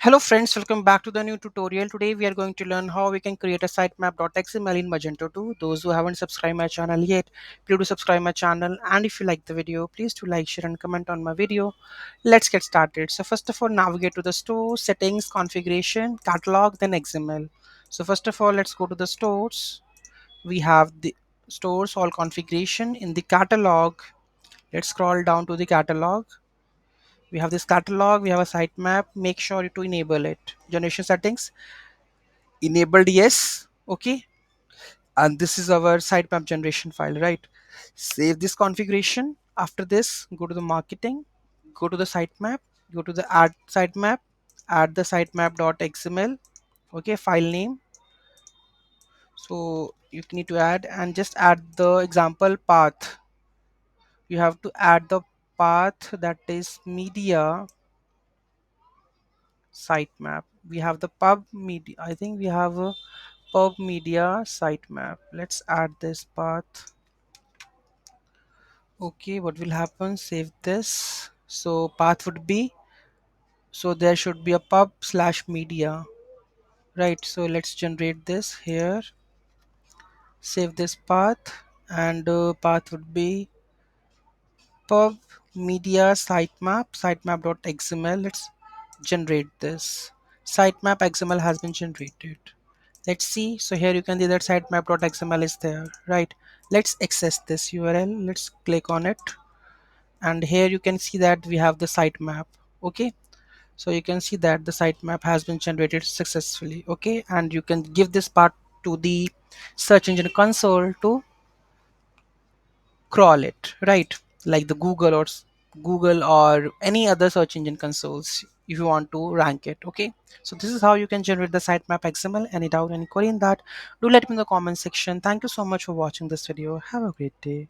Hello friends, welcome back to the new tutorial. Today we are going to learn how we can create a sitemap.xml in Magento 2. Those who haven't subscribed my channel yet, please do subscribe my channel, and if you like the video, please do like, share and comment on my video. Let's get started. So first of all, navigate to the store, settings, configuration, catalog, then XML. So first of all, let's go to the stores. We have the stores all configuration. In the catalog, let's scroll down to the catalog. We have this catalog, we have a sitemap. Make sure to enable it. Generation settings enabled, yes. Okay, and this is our sitemap generation file, right? Save this configuration. After this, go to the marketing, go to the sitemap, go to the add sitemap, add the sitemap.xml. Okay, file name. So you need to add and just add the example path. You have to add the path, that is media sitemap. We have the pub media, I think we have a pub media sitemap. Let's add this path. Okay, what will happen, save this. So path would be, so there should be a pub slash media, right? So let's generate this here, save this path, and path would be pub media sitemap.xml. Let's generate this. Sitemap xml has been generated. Let's see. So here you can see that sitemap.xml is there, right? Let's access this URL. Let's click on it, and here you can see that we have the sitemap. Okay, so you can see that the sitemap has been generated successfully. Okay, and you can give this part to the search engine console to crawl it, right? Like the Google or any other search engine consoles if you want to rank it. Okay, so this is how you can generate the sitemap XML. Any doubt, any query in that, do let me in the comment section. Thank you so much for watching this video. Have a great day.